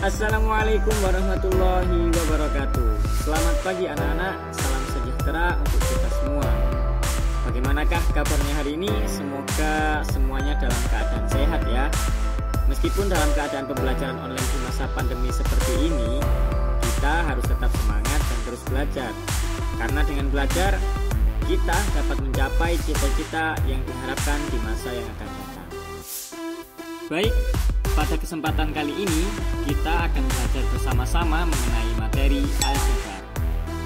Assalamualaikum warahmatullahi wabarakatuh. Selamat pagi anak-anak, salam sejahtera untuk kita semua. Bagaimanakah kabarnya hari ini? Semoga semuanya dalam keadaan sehat ya. Meskipun dalam keadaan pembelajaran online di masa pandemi seperti ini, kita harus tetap semangat dan terus belajar. Karena dengan belajar, kita dapat mencapai cita-cita yang diharapkan di masa yang akan datang. Baik, pada kesempatan kali ini kita akan belajar bersama-sama mengenai materi aljabar.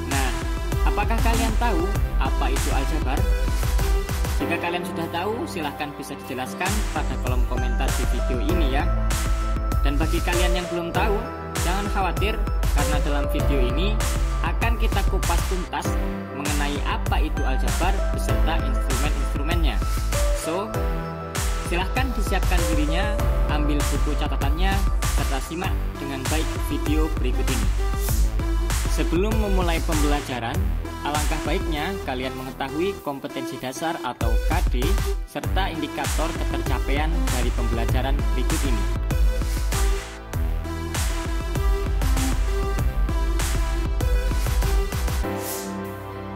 Nah, apakah kalian tahu apa itu aljabar? Jika kalian sudah tahu, silahkan bisa dijelaskan pada kolom komentar di video ini ya. Dan bagi kalian yang belum tahu, jangan khawatir karena dalam video ini akan kita kupas tuntas mengenai apa itu aljabar beserta instrumen-instrumennya. So, silahkan disiapkan dirinya, ambil buku catatannya, serta simak dengan baik video berikut ini. Sebelum memulai pembelajaran, alangkah baiknya kalian mengetahui kompetensi dasar atau KD, serta indikator ketercapaian dari pembelajaran berikut ini.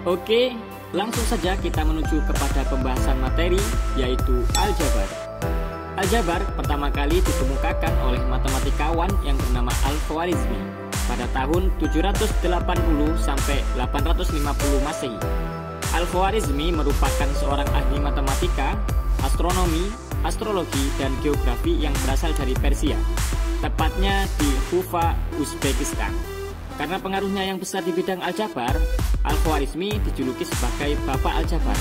Oke, langsung saja kita menuju kepada pembahasan materi, yaitu aljabar. Aljabar pertama kali dikemukakan oleh matematikawan yang bernama Al-Khwarizmi pada tahun 780 sampai 850 Masehi. Al-Khwarizmi merupakan seorang ahli matematika, astronomi, astrologi, dan geografi yang berasal dari Persia, tepatnya di Kufa, Uzbekistan. Karena pengaruhnya yang besar di bidang aljabar, Al-Khwarizmi dijuluki sebagai Bapak Aljabar.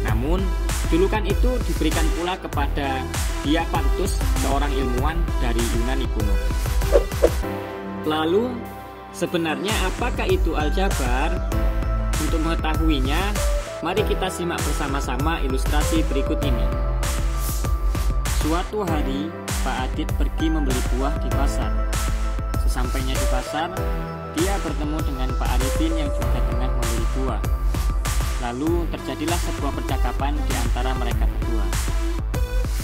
Namun, julukan itu diberikan pula kepada Diophantus, seorang ilmuwan dari Yunani kuno. Lalu, sebenarnya apakah itu aljabar? Untuk mengetahuinya, mari kita simak bersama-sama ilustrasi berikut ini. Suatu hari, Pak Adit pergi membeli buah di pasar. Sesampainya di pasar, dia bertemu dengan Pak Arifin yang juga tengah membeli buah. Lalu terjadilah sebuah percakapan di antara mereka berdua.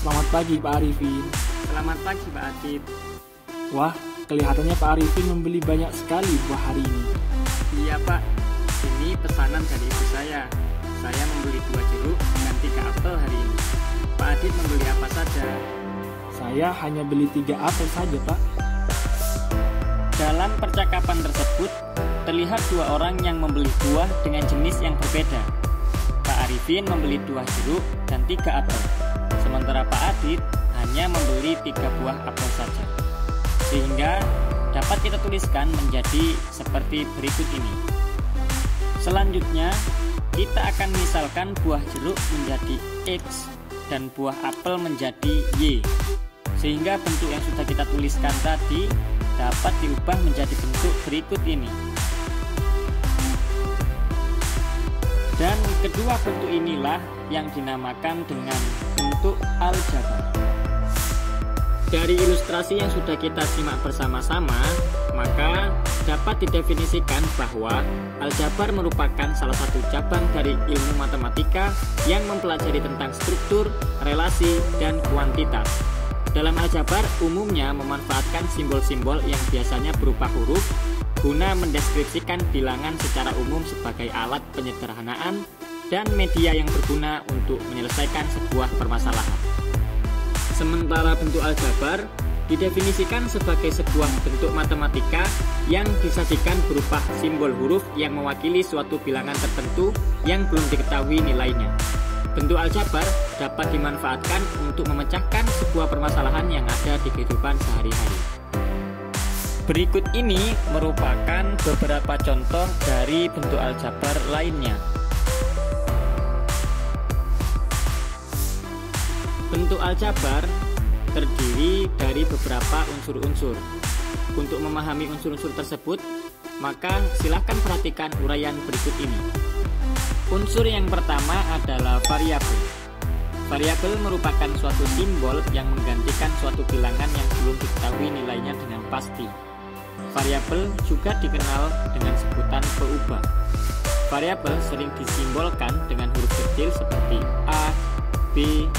Selamat pagi Pak Arifin. Selamat pagi Pak Adit. Wah, kelihatannya Pak Arifin membeli banyak sekali buah hari ini. Iya Pak, ini pesanan dari ibu saya. Saya membeli 2 jeruk dan 3 apel hari ini. Pak Adit membeli apa saja? Saya hanya beli 3 apel saja Pak. Dalam percakapan tersebut, terlihat 2 orang yang membeli buah dengan jenis yang berbeda. Pak Arifin membeli 2 jeruk dan 3 apel, sementara Pak Adit hanya membeli 3 buah apel saja. Sehingga dapat kita tuliskan menjadi seperti berikut ini. Selanjutnya, kita akan misalkan buah jeruk menjadi X dan buah apel menjadi Y. Sehingga bentuk yang sudah kita tuliskan tadi dapat diubah menjadi bentuk berikut ini. Dan kedua bentuk inilah yang dinamakan dengan bentuk aljabar. Dari ilustrasi yang sudah kita simak bersama-sama, maka dapat didefinisikan bahwa aljabar merupakan salah satu cabang dari ilmu matematika yang mempelajari tentang struktur, relasi, dan kuantitas. Dalam aljabar umumnya memanfaatkan simbol-simbol yang biasanya berupa huruf guna mendeskripsikan bilangan secara umum sebagai alat penyederhanaan dan media yang berguna untuk menyelesaikan sebuah permasalahan. Sementara bentuk aljabar didefinisikan sebagai sebuah bentuk matematika yang disajikan berupa simbol huruf yang mewakili suatu bilangan tertentu yang belum diketahui nilainya. Bentuk aljabar dapat dimanfaatkan untuk memecahkan sebuah permasalahan yang ada di kehidupan sehari-hari. Berikut ini merupakan beberapa contoh dari bentuk aljabar lainnya. Bentuk aljabar terdiri dari beberapa unsur-unsur. Untuk memahami unsur-unsur tersebut, maka silakan perhatikan uraian berikut ini. Unsur yang pertama adalah variabel. Variabel merupakan suatu simbol yang menggantikan suatu bilangan yang belum diketahui nilainya dengan pasti. Variabel juga dikenal dengan sebutan peubah. Variabel sering disimbolkan dengan huruf kecil seperti A, B,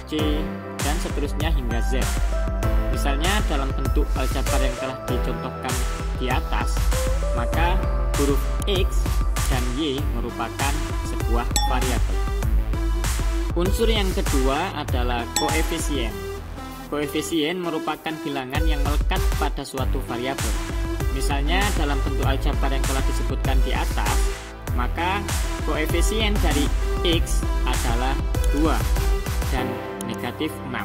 C, dan seterusnya hingga Z. Misalnya dalam bentuk aljabar yang telah dicontohkan di atas, maka huruf X dan Y merupakan sebuah variabel. Unsur yang kedua adalah koefisien. Koefisien merupakan bilangan yang melekat pada suatu variabel. Misalnya dalam bentuk aljabar yang telah disebutkan di atas, maka koefisien dari X adalah 2 dan negatif 6.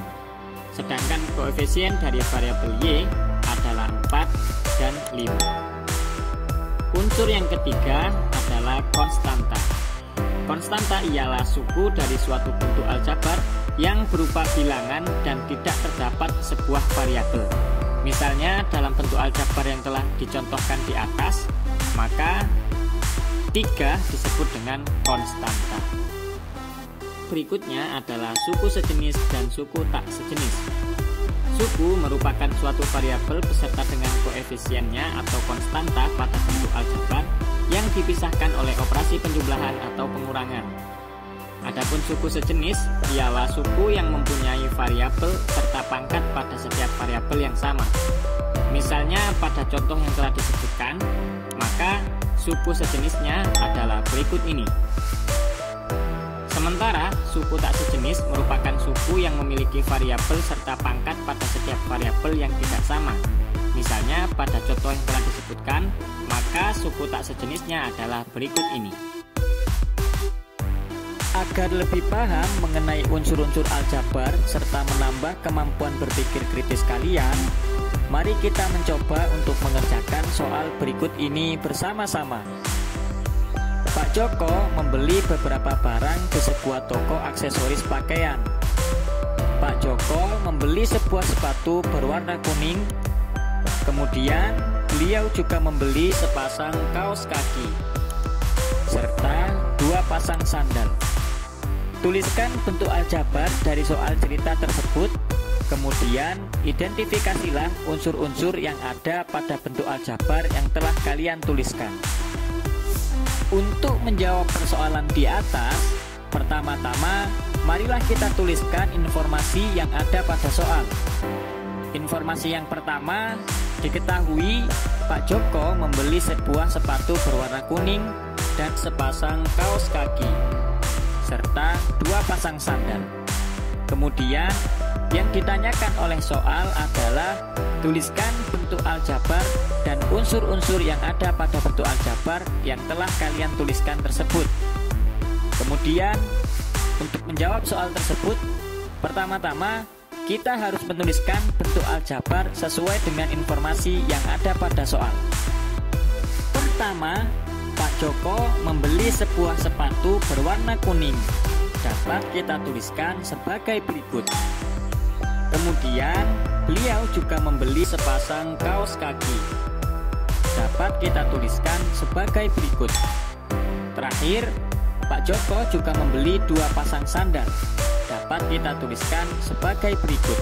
Sedangkan koefisien dari variabel Y adalah 4 dan 5. Unsur yang ketiga adalah konstanta. Konstanta ialah suku dari suatu bentuk aljabar yang berupa bilangan dan tidak terdapat sebuah variabel. Misalnya dalam bentuk aljabar yang telah dicontohkan di atas, maka 3 disebut dengan konstanta. Berikutnya adalah suku sejenis dan suku tak sejenis. Suku merupakan suatu variabel beserta dengan koefisiennya atau konstanta pada bentuk aljabar yang dipisahkan oleh operasi penjumlahan atau pengurangan. Adapun suku sejenis ialah suku yang mempunyai variabel serta pangkat pada setiap variabel yang sama. Misalnya pada contoh yang telah disebutkan, maka suku sejenisnya adalah berikut ini. Sementara suku tak sejenis merupakan suku yang memiliki variabel serta pangkat pada setiap variabel yang tidak sama. Misalnya pada contoh yang telah disebutkan, maka suku tak sejenisnya adalah berikut ini. Agar lebih paham mengenai unsur-unsur aljabar serta menambah kemampuan berpikir kritis kalian, mari kita mencoba untuk mengerjakan soal berikut ini bersama-sama. Pak Joko membeli beberapa barang di sebuah toko aksesoris pakaian. Pak Joko membeli sebuah sepatu berwarna kuning. Kemudian beliau juga membeli sepasang kaos kaki serta 2 pasang sandal. Tuliskan bentuk aljabar dari soal cerita tersebut. Kemudian identifikasilah unsur-unsur yang ada pada bentuk aljabar yang telah kalian tuliskan. Untuk menjawab persoalan di atas, pertama-tama marilah kita tuliskan informasi yang ada pada soal. Informasi yang pertama, diketahui Pak Joko membeli sebuah sepatu berwarna kuning dan sepasang kaos kaki serta 2 pasang sandal. Kemudian yang ditanyakan oleh soal adalah tuliskan bentuk aljabar dan unsur-unsur yang ada pada bentuk aljabar yang telah kalian tuliskan tersebut. Kemudian untuk menjawab soal tersebut, pertama-tama kita harus menuliskan bentuk aljabar sesuai dengan informasi yang ada pada soal. Pertama, Pak Joko membeli sebuah sepatu berwarna kuning. Dapat kita tuliskan sebagai berikut. Kemudian beliau juga membeli sepasang kaos kaki. Dapat kita tuliskan sebagai berikut. Terakhir, Pak Joko juga membeli 2 pasang sandal. Dapat kita tuliskan sebagai berikut.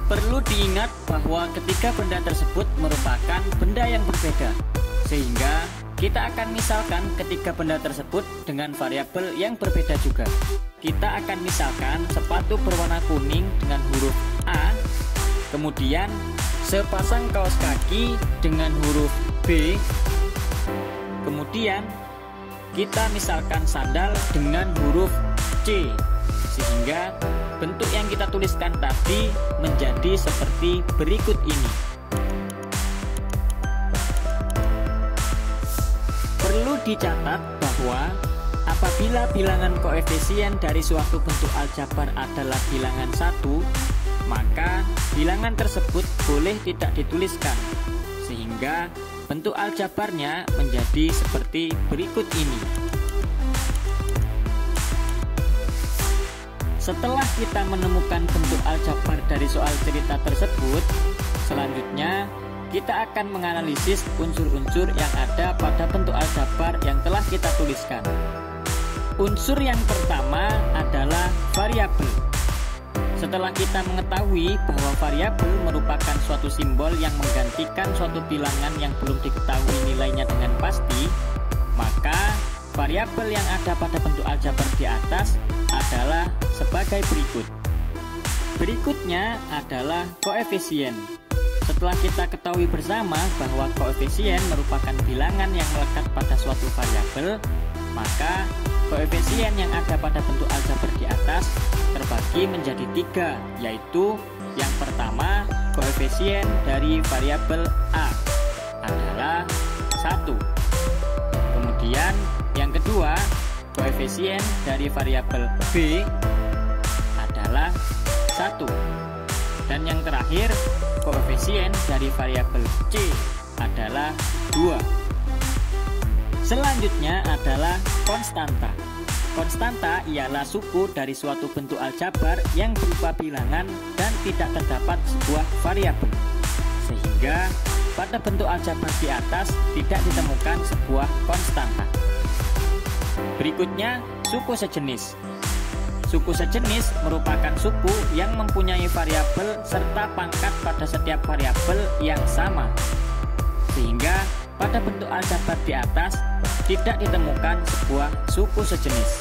Perlu diingat bahwa ketiga benda tersebut merupakan benda yang berbeda, sehingga kita akan misalkan ketiga benda tersebut dengan variabel yang berbeda juga. Kita akan misalkan sepatu berwarna kuning dengan huruf A, kemudian sepasang kaos kaki dengan huruf B, kemudian kita misalkan sandal dengan huruf C, sehingga bentuk yang kita tuliskan tadi menjadi seperti berikut ini. Perlu dicatat bahwa apabila bilangan koefisien dari suatu bentuk aljabar adalah bilangan 1, maka bilangan tersebut boleh tidak dituliskan, sehingga bentuk aljabarnya menjadi seperti berikut ini. Setelah kita menemukan bentuk aljabar dari soal cerita tersebut, selanjutnya kita akan menganalisis unsur-unsur yang ada pada bentuk aljabar yang telah kita tuliskan. Unsur yang pertama adalah variabel. Setelah kita mengetahui bahwa variabel merupakan suatu simbol yang menggantikan suatu bilangan yang belum diketahui nilainya dengan pasti, maka variabel yang ada pada bentuk aljabar di atas adalah sebagai berikut. Berikutnya adalah koefisien. Setelah kita ketahui bersama bahwa koefisien merupakan bilangan yang melekat pada suatu variabel, maka koefisien yang ada pada bentuk aljabar di atas terbagi menjadi 3, yaitu yang pertama, koefisien dari variabel A adalah 1. Kemudian yang kedua, koefisien dari variabel B adalah 1. Dan yang terakhir, koefisien dari variabel C adalah 2. Selanjutnya adalah konstanta. Konstanta ialah suku dari suatu bentuk aljabar yang berupa bilangan dan tidak terdapat sebuah variabel. Sehingga pada bentuk aljabar di atas tidak ditemukan sebuah konstanta. Berikutnya, suku sejenis. Suku sejenis merupakan suku yang mempunyai variabel serta pangkat pada setiap variabel yang sama. Sehingga pada bentuk aljabar di atas tidak ditemukan sebuah suku sejenis.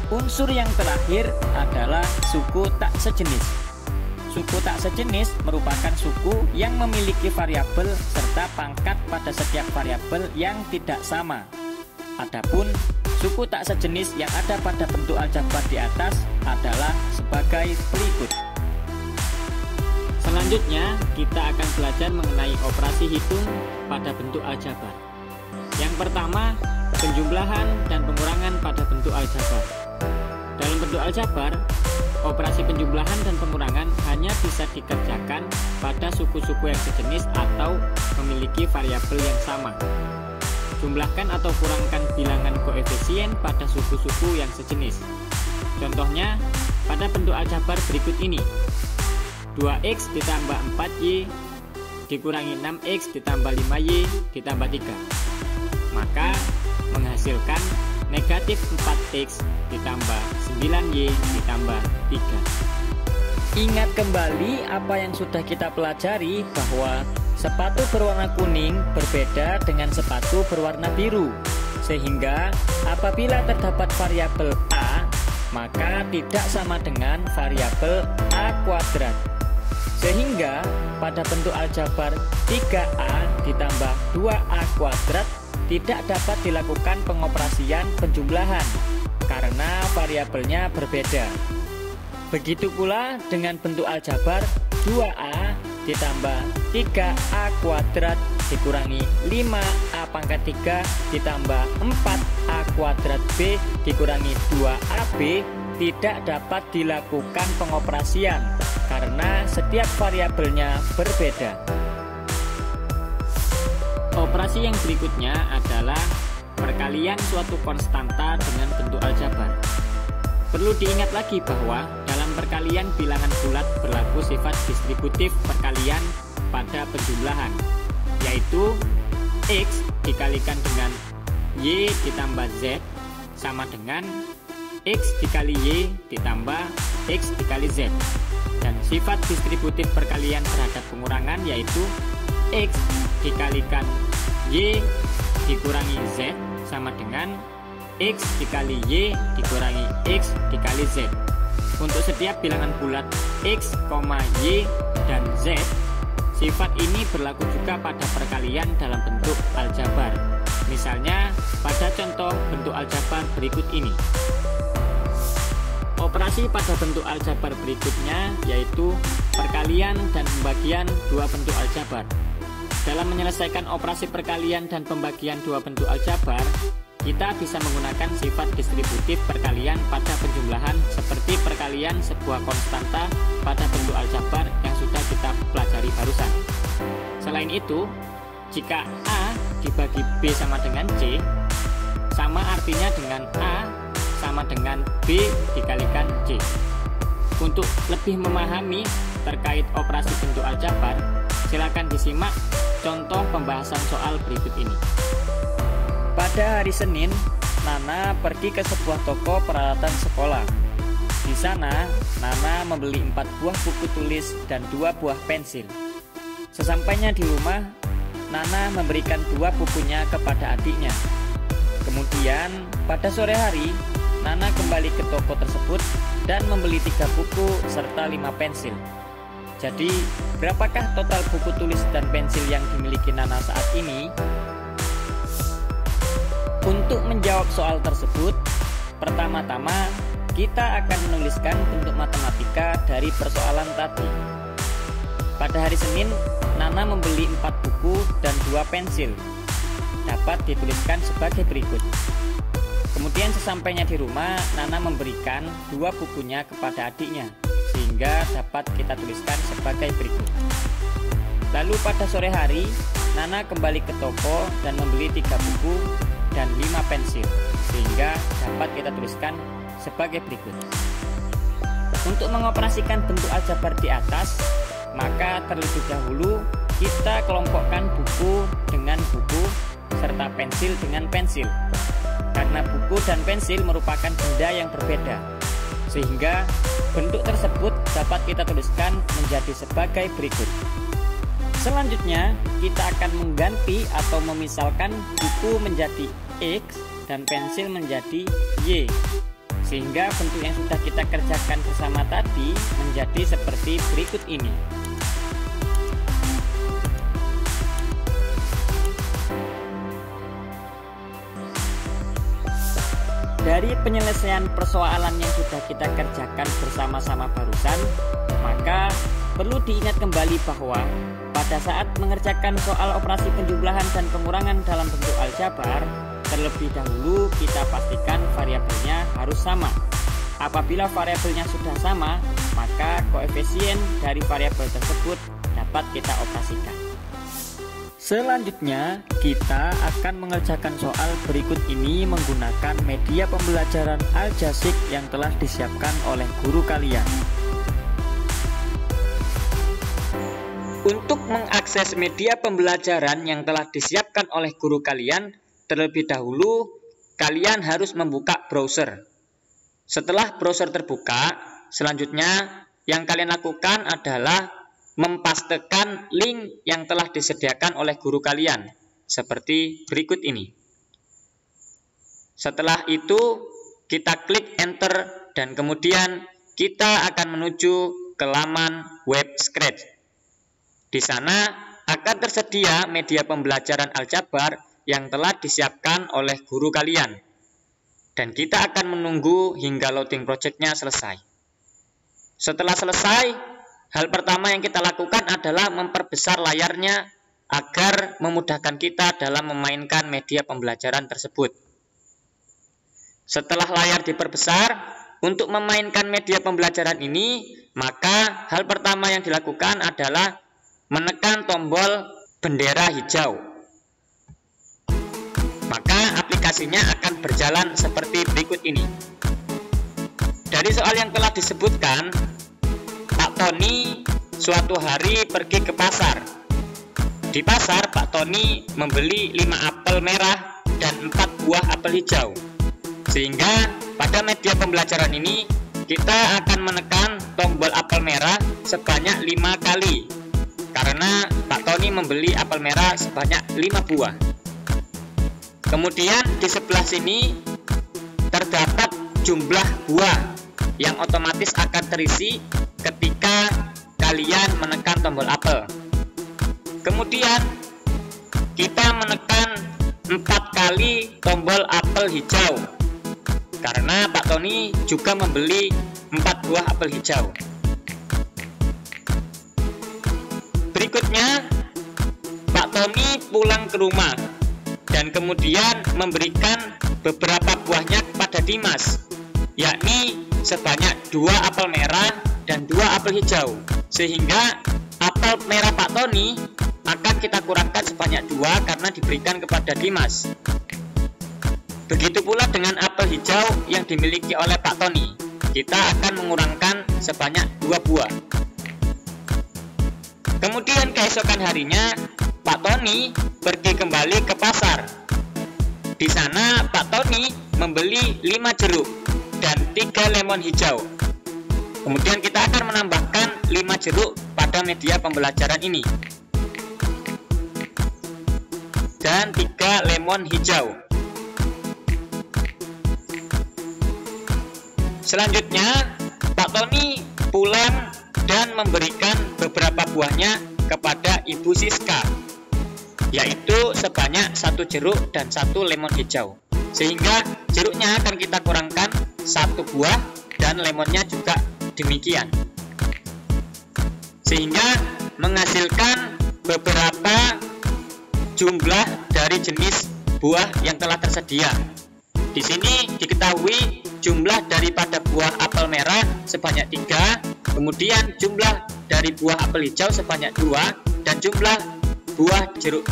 Unsur yang terakhir adalah suku tak sejenis. Suku tak sejenis merupakan suku yang memiliki variabel serta pangkat pada setiap variabel yang tidak sama. Adapun suku tak sejenis yang ada pada bentuk aljabar di atas adalah sebagai berikut. Selanjutnya, kita akan belajar mengenai operasi hitung pada bentuk aljabar. Yang pertama, penjumlahan dan pengurangan pada bentuk aljabar. Dalam bentuk aljabar, operasi penjumlahan dan pengurangan hanya bisa dikerjakan pada suku-suku yang sejenis atau memiliki variabel yang sama. Jumlahkan atau kurangkan bilangan koefisien pada suku-suku yang sejenis. Contohnya, pada bentuk aljabar berikut ini. 2x ditambah 4y dikurangi 6x ditambah 5y ditambah 3. Maka menghasilkan negatif 4x ditambah 9y ditambah 3. Ingat kembali apa yang sudah kita pelajari bahwa sepatu berwarna kuning berbeda dengan sepatu berwarna biru. Sehingga apabila terdapat variabel A, maka tidak sama dengan variabel A kuadrat. Sehingga pada bentuk aljabar 3A ditambah 2A kuadrat tidak dapat dilakukan pengoperasian penjumlahan karena variabelnya berbeda. Begitu pula dengan bentuk aljabar 2A ditambah 3A kuadrat dikurangi 5A pangkat 3 ditambah 4A kuadrat B dikurangi 2AB tidak dapat dilakukan pengoperasian karena setiap variabelnya berbeda. Operasi yang berikutnya adalah perkalian suatu konstanta dengan bentuk aljabar. Perlu diingat lagi bahwa dalam perkalian bilangan bulat berlaku sifat distributif perkalian pada penjumlahan, yaitu X dikalikan dengan Y ditambah Z sama dengan X dikali Y ditambah X dikali Z. Dan sifat distributif perkalian terhadap pengurangan yaitu X dikalikan Y dikurangi Z sama dengan X dikali Y dikurangi X dikali Z. Untuk setiap bilangan bulat X, Y, dan Z, sifat ini berlaku juga pada perkalian dalam bentuk aljabar. Misalnya pada contoh bentuk aljabar berikut ini. Operasi pada bentuk aljabar berikutnya yaitu perkalian dan pembagian dua bentuk aljabar. Dalam menyelesaikan operasi perkalian dan pembagian dua bentuk aljabar, kita bisa menggunakan sifat distributif perkalian pada penjumlahan seperti perkalian sebuah konstanta pada bentuk aljabar yang sudah kita pelajari barusan. Selain itu, jika A dibagi B sama dengan C, sama artinya dengan A sama dengan B dikalikan C. Untuk lebih memahami terkait operasi bentuk aljabar, silakan disimak contoh pembahasan soal berikut ini. Pada hari Senin, Nana pergi ke sebuah toko peralatan sekolah. Di sana, Nana membeli 4 buah buku tulis dan 2 buah pensil. Sesampainya di rumah, Nana memberikan 2 bukunya kepada adiknya. Kemudian, pada sore hari, Nana kembali ke toko tersebut dan membeli 3 buku serta 5 pensil. Jadi, berapakah total buku tulis dan pensil yang dimiliki Nana saat ini? Untuk menjawab soal tersebut, pertama-tama kita akan menuliskan bentuk matematika dari persoalan tadi. Pada hari Senin, Nana membeli 4 buku dan 2 pensil. Dapat dituliskan sebagai berikut. Kemudian sesampainya di rumah, Nana memberikan 2 bukunya kepada adiknya, sehingga dapat kita tuliskan sebagai berikut. Lalu pada sore hari, Nana kembali ke toko dan membeli 3 buku dan 5 pensil, sehingga dapat kita tuliskan sebagai berikut. Untuk mengoperasikan bentuk aljabar di atas, maka terlebih dahulu kita kelompokkan buku dengan buku serta pensil dengan pensil. Karena buku dan pensil merupakan benda yang berbeda, sehingga bentuk tersebut dapat kita tuliskan menjadi sebagai berikut. Selanjutnya, kita akan mengganti atau memisalkan buku menjadi X dan pensil menjadi Y, sehingga bentuk yang sudah kita kerjakan bersama tadi menjadi seperti berikut ini. Dari penyelesaian persoalan yang sudah kita kerjakan bersama-sama barusan, maka perlu diingat kembali bahwa pada saat mengerjakan soal operasi penjumlahan dan pengurangan dalam bentuk aljabar, terlebih dahulu kita pastikan variabelnya harus sama. Apabila variabelnya sudah sama, maka koefisien dari variabel tersebut dapat kita operasikan. Selanjutnya, kita akan mengerjakan soal berikut ini menggunakan media pembelajaran Aljasik yang telah disiapkan oleh guru kalian. Untuk mengakses media pembelajaran yang telah disiapkan oleh guru kalian, terlebih dahulu kalian harus membuka browser. Setelah browser terbuka, selanjutnya yang kalian lakukan adalah mempastekan link yang telah disediakan oleh guru kalian, seperti berikut ini. Setelah itu, kita klik enter dan kemudian kita akan menuju ke laman web Scratch. Di sana akan tersedia media pembelajaran aljabar yang telah disiapkan oleh guru kalian. Dan kita akan menunggu hingga loading projectnya selesai. Setelah selesai, hal pertama yang kita lakukan adalah memperbesar layarnya agar memudahkan kita dalam memainkan media pembelajaran tersebut. Setelah layar diperbesar, untuk memainkan media pembelajaran ini, maka hal pertama yang dilakukan adalah menekan tombol bendera hijau. Maka aplikasinya akan berjalan seperti berikut ini. Dari soal yang telah disebutkan, Pak Tony suatu hari pergi ke pasar. Di pasar, Pak Tony membeli 5 apel merah dan 4 buah apel hijau. Sehingga pada media pembelajaran ini kita akan menekan tombol apel merah sebanyak 5 kali. Karena Pak Tony membeli apel merah sebanyak 5 buah. Kemudian di sebelah sini terdapat jumlah buah yang otomatis akan terisi ketika kalian menekan tombol apel. Kemudian kita menekan 4 kali tombol apel hijau karena Pak Tony juga membeli 4 buah apel hijau. Berikutnya, Pak Tony pulang ke rumah dan kemudian memberikan beberapa buahnya kepada Dimas, yakni sebanyak 2 apel merah dan 2 apel hijau, sehingga apel merah Pak Tony akan kita kurangkan sebanyak 2 karena diberikan kepada Dimas. Begitu pula dengan apel hijau yang dimiliki oleh Pak Tony, kita akan mengurangkan sebanyak 2 buah. Kemudian keesokan harinya Pak Tony pergi kembali ke pasar. Di sana Pak Tony membeli 5 jeruk dan 3 lemon hijau. Kemudian kita akan menambahkan 5 jeruk pada media pembelajaran ini dan 3 lemon hijau. Selanjutnya, Pak Tony pulang dan memberikan beberapa buahnya kepada Ibu Siska, yaitu sebanyak 1 jeruk dan 1 lemon hijau. Sehingga jeruknya akan kita kurangkan 1 buah dan lemonnya juga demikian. Sehingga menghasilkan beberapa jumlah dari jenis buah yang telah tersedia. Di sini diketahui jumlah daripada buah apel merah sebanyak 3, kemudian jumlah dari buah apel hijau sebanyak 2, dan jumlah buah jeruk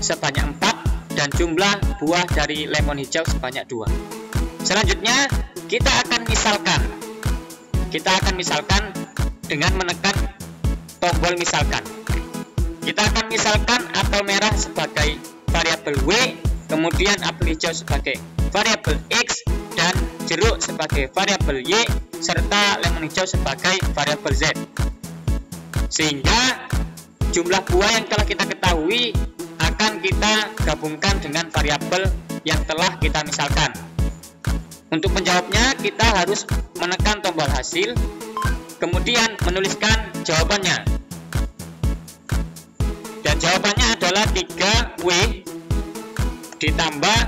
sebanyak 4, dan jumlah buah dari lemon hijau sebanyak 2. Selanjutnya kita akan misalkan dengan menekan tombol misalkan. Kita akan misalkan apel merah sebagai variabel W, kemudian apel hijau sebagai variabel X, dan jeruk sebagai variabel Y, serta lemon hijau sebagai variabel Z. Sehingga jumlah buah yang telah kita ketahui akan kita gabungkan dengan variabel yang telah kita misalkan. Untuk menjawabnya, kita harus menekan tombol hasil, kemudian menuliskan jawabannya. Dan jawabannya adalah 3W ditambah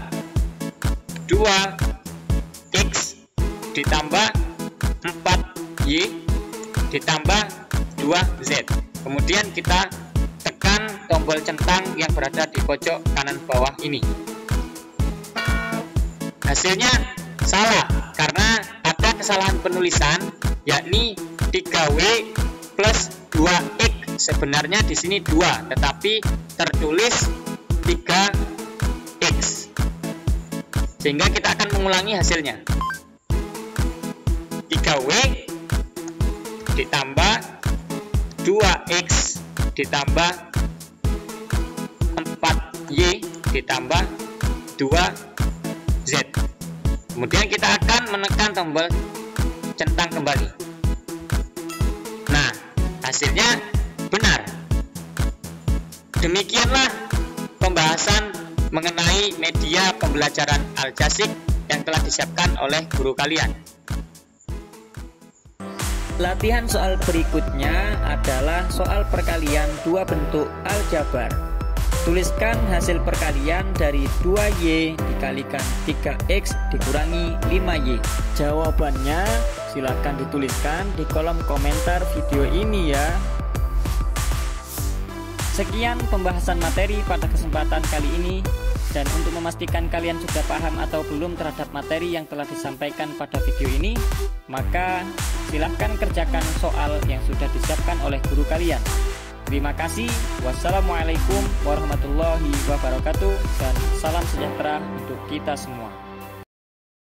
2X ditambah 4Y ditambah 2Z. Kemudian kita tekan tombol centang yang berada di pojok kanan bawah ini. Hasilnya salah karena ada kesalahan penulisan, yakni 3W plus 2X. Sebenarnya di sini 2, tetapi tertulis 3X. Sehingga kita akan mengulangi hasilnya. 3W ditambah 2X ditambah 4Y ditambah 2Z. Kemudian kita akan menekan tombol centang kembali. Nah, hasilnya benar. Demikianlah pembahasan mengenai media pembelajaran Al-Jasik yang telah disiapkan oleh guru kalian. Latihan soal berikutnya adalah soal perkalian 2 bentuk aljabar. Tuliskan hasil perkalian dari 2Y dikalikan 3X dikurangi 5Y. Jawabannya silakan dituliskan di kolom komentar video ini ya. Sekian pembahasan materi pada kesempatan kali ini. Dan untuk memastikan kalian sudah paham atau belum terhadap materi yang telah disampaikan pada video ini, maka silahkan kerjakan soal yang sudah disiapkan oleh guru kalian. Terima kasih. Wassalamualaikum warahmatullahi wabarakatuh, dan salam sejahtera untuk kita semua.